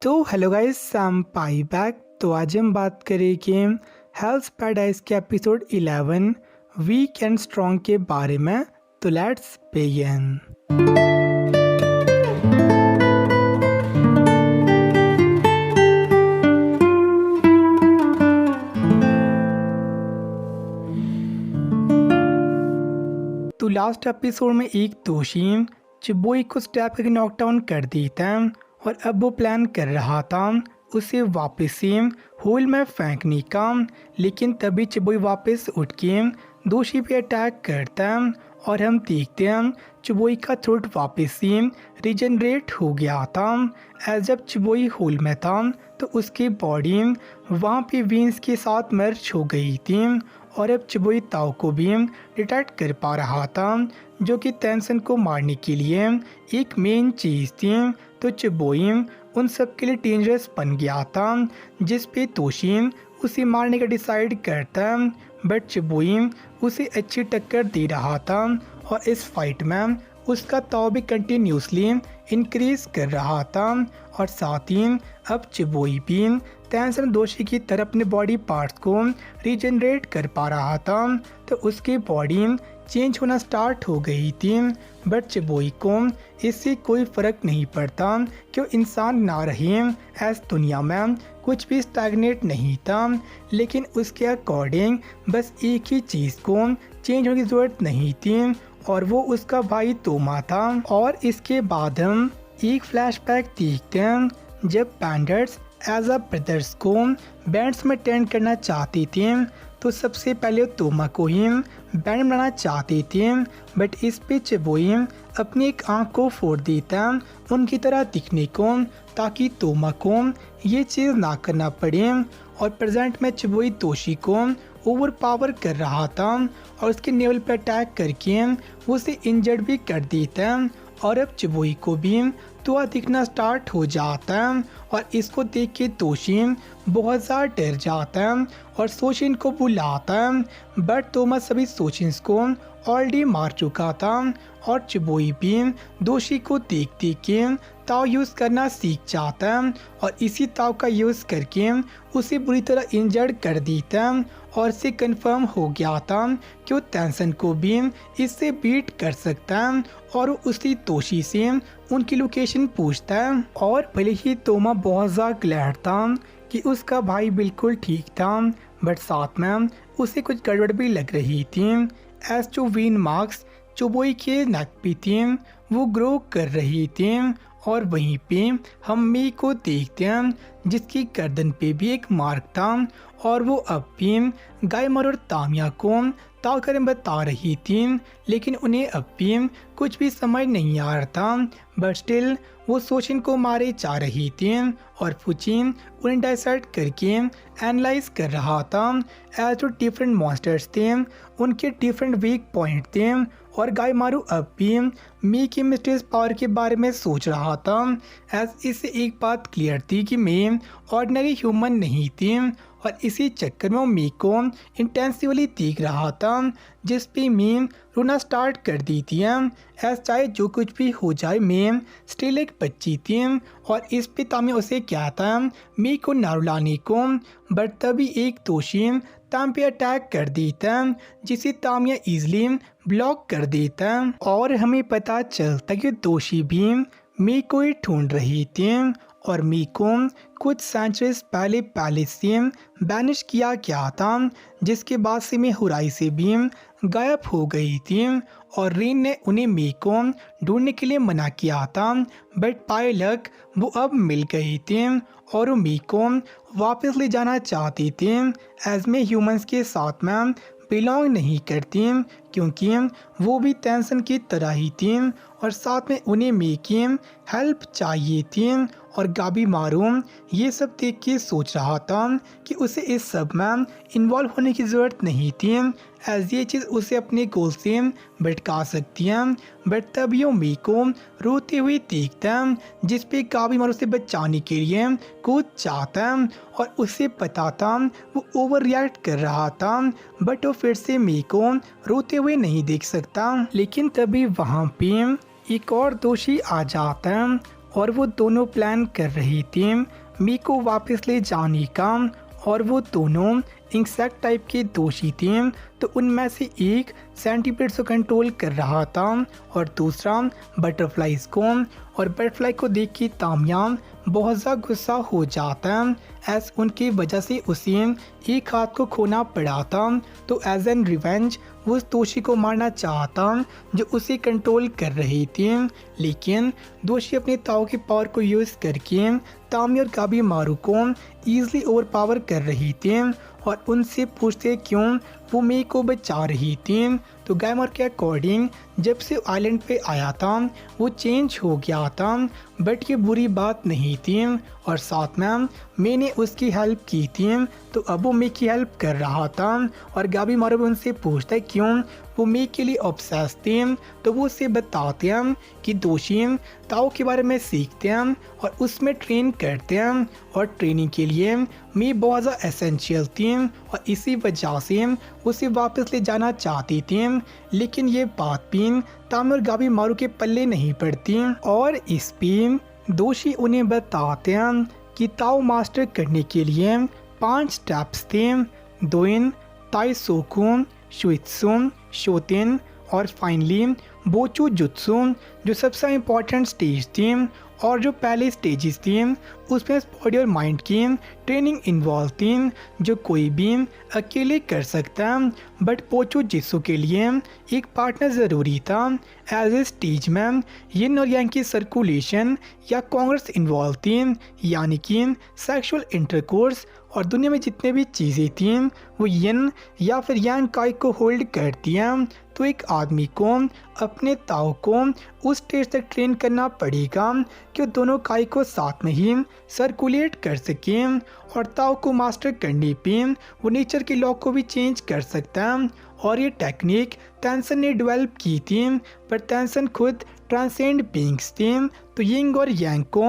तो hello guys, I am pi back. तो आज हम बात करेंगे हेल्स पैराडाइज के एपिसोड 11 वीक एंड स्ट्रॉन्ग के बारे में। तो लेट्स बिगिन। तो लास्ट एपिसोड में एक दोषी चिबोई को स्टैप करके नॉकडाउन कर देता है और अब वो प्लान कर रहा था उसे वापस से होल में फेंकने का, लेकिन तभी चिबोई वापस उठ के दोषी पे अटैक करता है और हम देखते हैं चिबोई का थ्रोट वापस से रिजनरेट हो गया था। एज जब चिबोई होल में था तो उसकी बॉडी वहाँ पे वेंस के साथ मर्ज हो गई थी और अब चिबोई ताओ को भी डिटेक्ट कर पा रहा था, जो कि टेंसन को मारने के लिए एक मेन चीज़ थी। तो चिबोई उन सब के लिए डेंजरस बन गया था, जिस पे तोशी उसे मारने का डिसाइड करता है, बट चिबोई उसे अच्छी टक्कर दे रहा था और इस फाइट में उसका ताव भी कंटिन्यूसली इंक्रीज कर रहा था। और साथ ही अब चिबोई भी टेंसन दोषी की तरह अपने बॉडी पार्ट्स को रीजनरेट कर पा रहा था, तो उसकी बॉडी चेंज होना स्टार्ट हो गई थी। बट चिबोई को इससे कोई फ़र्क नहीं पड़ता कि वो इंसान ना रहे, ऐस दुनिया में कुछ भी स्टैग्नेट नहीं था। लेकिन उसके अकॉर्डिंग बस एक ही चीज़ को चेंज होने की ज़रूरत नहीं थी और वो उसका भाई तोमा था। और इसके बाद हम एक फ्लैशबैक देखते हैं जब बैंडर्स एज अ ब्रदर्स को बैंड्स में टर्न करना चाहते थे, तो सबसे पहले तोमा को ही बैंड बनाना चाहते थे, बट इस पे चिबोई अपनी एक आँख को फोड़ देता उनकी तरह दिखने को, ताकि तोमा को ये चीज़ ना करना पड़े। और प्रेजेंट में चिबोई दोषी को ओवर पावर कर रहा था और उसके नेवल पर अटैक करके उसे इंजर्ड भी कर देता है। और अब चिबोई को भी तुआ दिखना स्टार्ट हो जाता है और इसको देख के दोषी बहुत ज़्यादा डर जाता है और सोशिन को बुलाता है, बट तोमा सभी सोशिन को ऑलरेडी मार चुका था। और चिबोई भी दोषी को देख देख के ताव यूज़ करना सीख जाता है और इसी ताव का यूज़ करके उसे बुरी तरह इंजर्ड कर देता है और इसे कंफर्म हो गया था कि वो टेंसन को भी इससे बीट कर सकता है और उसी दोषी से उनकी लोकेशन पूछता है। और भले ही तोमा बहुत ज़्यादा ग्लैड था कि उसका भाई बिल्कुल ठीक था, बट साथ में उसे कुछ गड़बड़ भी लग रही थी। एज जो वेन मार्क्स चिबोई के नेक पे थी वो ग्रो कर रही थी और वहीं पे हम मी को देखते हैं जिसकी गर्दन पे भी एक मार्क था और वो अब भी गायमर और तामिया को ताव करें बता रही थी, लेकिन उन्हें अब भी कुछ भी समझ नहीं आ रहा था। बट स्टिल वो सोशिन को मारे जा रही थी और फुची उन्हें डाइसेक्ट करके एनालाइज कर रहा था। एज जो डिफरेंट मॉन्स्टर्स थे उनके डिफरेंट वीक पॉइंट थे और गायमारू अब भी मी की मिस्टेस पावर के बारे में सोच रहा था। एज इससे एक बात क्लियर थी कि मैं ऑर्डिनरी ह्यूमन नहीं थी और इसी चक्कर में वो मी को इंटेंसिवली देख रहा था, जिस पे मैं रोना स्टार्ट कर दी थी। एज चाहे जो कुछ भी हो जाए मैं स्टिल एक बच्ची थी और इस पे तामी उसे क्या था मी को ना रुलाने को, बट तभी एक दोषी ताम पे अटैक कर देता जिसे तामिया इजली ब्लॉक कर देता और हमें पता चलता कि दोषी भी मी को ही ढूंढ रही थी और मी को कुछ सेंचुरीज पहले पैलेस से बैनिश किया गया था, जिसके बाद से मैं हुराई से भी गायब हो गई थी और रेन ने उन्हें मी को ढूंढने के लिए मना किया था, बट बाय लक वो अब मिल गई थी और वो मी को वापस ले जाना चाहती थी एज में ह्यूमंस के साथ में बिलोंग नहीं करती, क्योंकि वो भी टेंसन की तरह ही थी और साथ में उन्हें मी की हेल्प चाहिए थी। और गाबी मारू ये सब देख के सोच रहा था कि उसे इस सब में इन्वॉल्व होने की ज़रूरत नहीं थी, एज ये चीज़ उसे अपने गोल से भटका सकती है। बट तब यो मी को रोते हुए देखता है, जिस पे गाबी मारू से बचाने के लिए कूद जाता है और उसे पता था वो ओवर रिएक्ट कर रहा था, बट वो फिर से मी को रोते हुए नहीं देख सकता। लेकिन तभी वहाँ पे एक और दोषी आ जाता है और वो दोनों प्लान कर रही थी मी को वापस ले जाने का। और वो दोनों इंसेक्ट टाइप के दोषी थे, तो उनमें से एक सेंटीपीड्स को कंट्रोल कर रहा था और दूसरा बटरफ्लाइज को। और बटरफ्लाई को देख के तामिया बहुत ज़्यादा गुस्सा हो जाता है, एज उनकी वजह से उसे एक हाथ को खोना पड़ा था। तो एज एन रिवेंज वो उस दोषी को मारना चाहता जो उसे कंट्रोल कर रही थी, लेकिन दोषी अपने ताऊ के पावर को यूज़ करके तामी और गाबी मारू को ईजिली ओवरपावर कर रही थी और उनसे पूछते क्यों वो मी को बचा रही थी। तो गैमर के अकॉर्डिंग जब से आइलैंड पे आया था वो चेंज हो गया था, बट ये बुरी बात नहीं थी और साथ में मैंने उसकी हेल्प की थी, तो अब वो मी की हेल्प कर रहा था। और गाबी मारू उनसे पूछता है क्यों वो मी के लिए ऑब्सेस थे, तो वो उसे बताते हैं कि दोषी ताऊ के बारे में सीखते हैं और उसमें ट्रेन करते हैं और ट्रेनिंग के लिए मी बहुत ज़्यादा एसेंशियल थी और इसी वजह से उसे वापस ले जाना चाहती थी। लेकिन ये बात भी तामी और गाबी मारू के पल्ले नहीं पड़ती और इस पे दोषी उन्हें बताते हैं कि ताऊ मास्टर करने के लिए 5 स्टेप्स थे, दोइन, ताइसोकु, शुइत्सु, शोतेन और फाइनली बोचू जुत्सु, जो सबसे इम्पोर्टेंट स्टेज थी। और जो पहले स्टेजेस थी उसमें बॉडी और माइंड की ट्रेनिंग इन्वॉल्व थी, जो कोई भी अकेले कर सकता है, बट पोचू जित्सु के लिए एक पार्टनर ज़रूरी था। एज ए स्टेज में यिन और यांग की सर्कुलेशन या कांग्रेस इन्वॉल्व थी, यानी कि सेक्सुअल इंटरकोर्स, और दुनिया में जितने भी चीज़ें थी वो यिन या फिर यांग काई को होल्ड करती हैं। तो एक आदमी को अपने ताऊ को उस स्टेज तक ट्रेन करना पड़ेगा कि वो दोनों काई को साथ में ही सर्कुलेट कर सके और ताऊ को मास्टर करने पे वो नेचर के लॉ को भी चेंज कर सकता है। और ये टेक्निक तेंसन ने डेवलप की थी, पर तेंसन खुद ट्रांसेंड बीइंग्स थे, तो यिंग और यांग को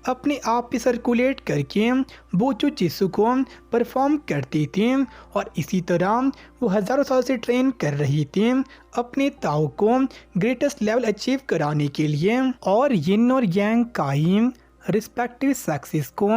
अपने आप पे सर्कुलेट करके बोचू जित्सु को परफॉर्म करती थी और इसी तरह वो हज़ारों साल से ट्रेन कर रही थी अपने ताऊ को ग्रेटेस्ट लेवल अचीव कराने के लिए। और यिन और यांग काई रिस्पेक्टिव सेक्सेस को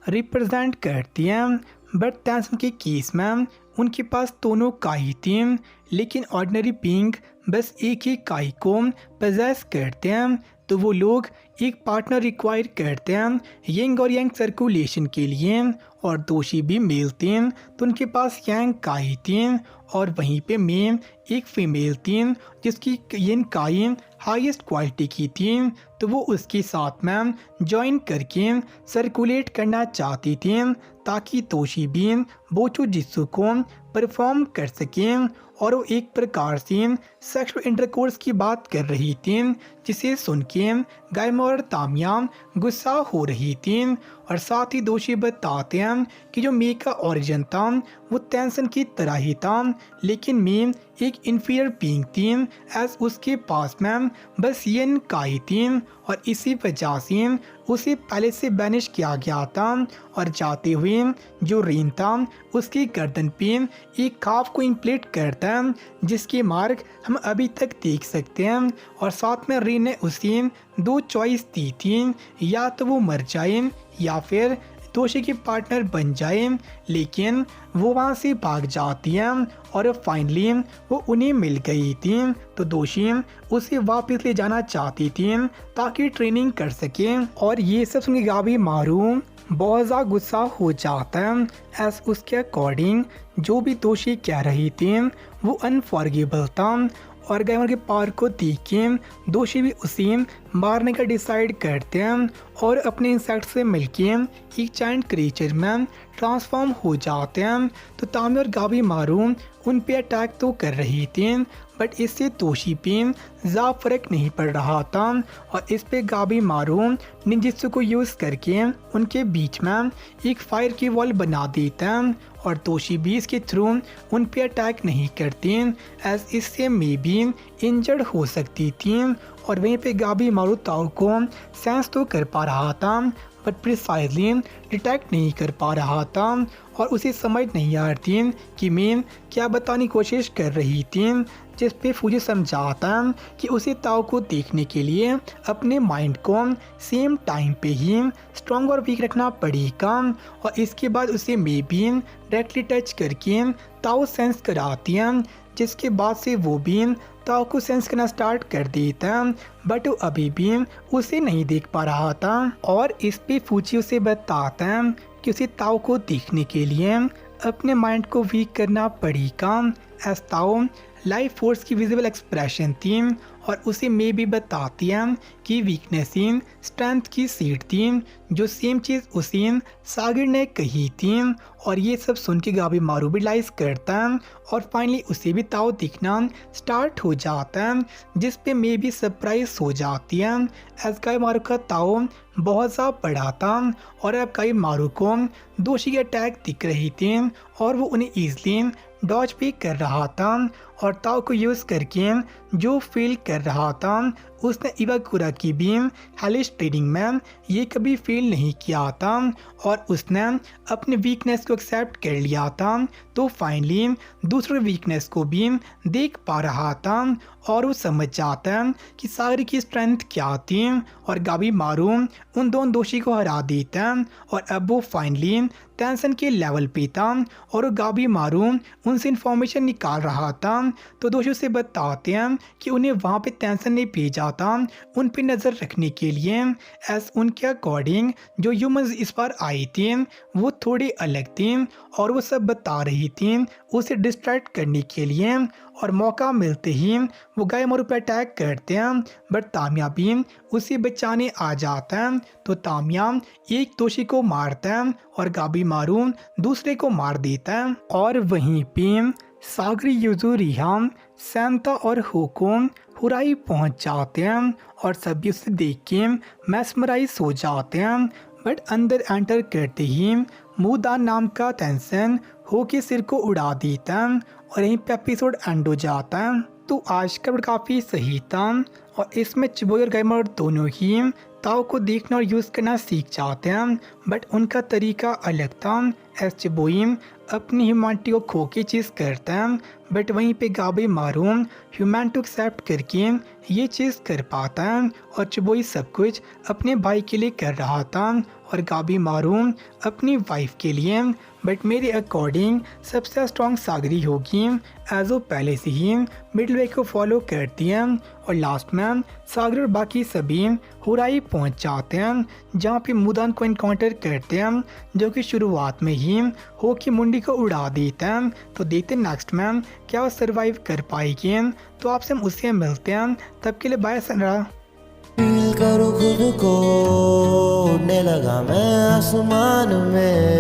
रिप्रेजेंट करती हैं, बट तेंसन के केस में उनके पास दोनों काई थी, लेकिन ऑर्डिनरी बीइंग बस एक ही काई को पजेस करते हैं, तो वो लोग एक पार्टनर रिक्वायर करते हैं यंग और यांग सर्कुलेशन के लिए। और दोषी भी मेल थे, तो उनके पास यांग काई थी और वहीं पे मैं एक फीमेल थी जिसकी यंग काई हाईएस्ट क्वालिटी की थी, तो वो उसके साथ में ज्वाइन करके सर्कुलेट करना चाहती थी ताकि दोषी भी बोचू जित्सु को परफॉर्म कर सकें। और वो एक प्रकार से सेक्सुअल इंटरकोर्स की बात कर रही थी, जिसे सुन के गायमा और तामिया गुस्सा हो रही थी। और साथ ही दोषी बताते हैं कि जो मी का ओरिजिन था वो तेंसन की तरह ही था, लेकिन मी एक इन्फीरियर बीइंग थी, एज उसके पास में बस यिन काई थी और इसी वजह से उसे पहले से बैनिश किया गया था। और जाते हुए जो रेन था उसकी गर्दन पे एक खाफ को इम्प्लेट करता है, जिसके मार्क हम अभी तक देख सकते हैं। और साथ में रेन ने उसे 2 चॉइस दी थी, या तो वो मर जाए या फिर दोषी की पार्टनर बन जाए, लेकिन वो वहाँ से भाग जाती है और फाइनली वो उन्हें मिल गई थी। तो दोषी उसे वापस ले जाना चाहती थी ताकि ट्रेनिंग कर सके। और ये सब सुन के गाबी मारू बहुत ज़्यादा गुस्सा हो जाता है, एज उसके अकॉर्डिंग जो भी दोषी कह रही थी वो अनफॉरगिवेबल था। और गैमर के पावर को देख के दोषी भी उसे मारने का डिसाइड करते हैं और अपने इंसेक्ट से मिलके एक जायंट क्रीचर में ट्रांसफॉर्म हो जाते हैं। तो तामी और गाबी मारू उन पे अटैक तो कर रही थी, बट इससे दोषी पे ज़्यादा फर्क नहीं पड़ रहा था। और इस पे गाबी मारू निंजित्सु को यूज़ करके उनके बीच में एक फायर की वॉल बना देता है और दोषी भी इसके थ्रू उन पे अटैक नहीं करती, एज इससे मे भी इंजर्ड हो सकती थी। और वहीं पे गाबी मारू ताऊ को सेंस तो कर पा रहा था, पर प्रिसाइजली डिटेक्ट नहीं कर पा रहा था और उसे समझ नहीं आ रही थी कि मैं क्या बताने की कोशिश कर रही थी, जिस पे फूजी समझाता कि उसे ताओ को देखने के लिए अपने माइंड को सेम टाइम पे ही स्ट्रॉन्ग और वीक रखना पड़ेगा और इसके बाद उसे मे भी डायरेक्टली टच करके ताओ सेंस कराती है, जिसके बाद से वो भी ताओ को सेंस करना स्टार्ट कर देता है, बट वो अभी भी उसे नहीं देख पा रहा था और इस पे फूची उसे बताता है कि उसे ताओ को देखने के लिए अपने माइंड को वीक करना पड़ेगा। एस ताओ लाइफ फोर्स की विजिबल एक्सप्रेशन थी और उसे मे भी बताती है कि वीकनेस ही स्ट्रेंथ की सीट थी, जो सेम चीज़ उसे सागिर ने कही थी और ये सब सुन के गाबी मारू भी रियलाइज करता है और फाइनली उसे भी ताओ दिखना स्टार्ट हो जाता है, जिस पे मे भी सरप्राइज हो जाती है। एस गाय मारू का ताओ बहुत ज़्यादा बड़ा था और अब गाय मारू को दोषी के अटैक दिख रही थी और वो उन्हें ईजिली डॉज भी कर रहा था और ताओ को यूज़ करके जो फील कर रहा था उसने इवाकुरा की भी हेलिश ट्रेनिंग में ये कभी फील नहीं किया था और उसने अपने वीकनेस को एक्सेप्ट कर लिया था, तो फाइनली दूसरे वीकनेस को भी देख पा रहा था और वो समझ जाता है कि सागरी की स्ट्रेंथ क्या थी और गाबी मारू उन दोनों दोषी को हरा देता है और अब वो फाइनली टेंशन के लेवल पे था और वो गाबी मारू उनसे इंफॉर्मेशन निकाल रहा था, तो दोषी उसे बताते हैं कि उन्हें वहाँ पे टेंशन ने भेजा था उन पे नज़र रखने के लिए, एस उनके अकॉर्डिंग जो ह्यूमंस इस बार आई थी वो थोड़ी अलग थी और वो सब बता रही थी उसे डिस्ट्रैक्ट करने के लिए और मौका मिलते ही वो गाय मारू पे अटैक करते हैं, बट तामिया भी उसे बचाने आ जाता है, तो तामिया एक दोषी को मारता है और गाबी मारू दूसरे को मार देता है और वहीं पे सागरी युजुरिया सैंता और होको हुराई पहुंच जाते हैं और सभी उसे देख के मैस्मराइज हो जाते हैं, बट अंदर एंटर करते ही मुदा नाम का टेंशन हो के सिर को उड़ा देता है और यहीं पे एपिसोड एंड हो जाता है। तो आज का काफ़ी सही था और इसमें चिबोई और गाइमर दोनों ही ताओ को देखना और यूज़ करना सीख जाते हैं, बट उनका तरीका अलग था। एस चिबोई अपनी ह्यूमैनिटी को खो के चीज़ करता है, बट वहीं पे गाबी मारू ह्यूमैनिटी एक्सेप्ट करके ये चीज़ कर पाता है और चिबोई सब कुछ अपने भाई के लिए कर रहा था और गाबी मारू अपनी वाइफ के लिए, बट मेरे अकॉर्डिंग सबसे स्ट्रॉन्ग सागरी होगी एज वो पहले से ही मिडल वे को फॉलो करती हैं और लास्ट में सागर और बाकी सभी हुराई पहुंच जाते हैं, जहां पे मुदान को इनकाउंटर करते हैं जो कि शुरुआत में ही हो की मुंडी को उड़ा देते हैं। तो देखते नेक्स्ट में क्या वो सरवाइव कर पाएगी, तो आपसे हम उससे मिलते हैं, तब के लिए बाय सनरा। फील करो खुद को, उड़ने लगा मैं आसमान में।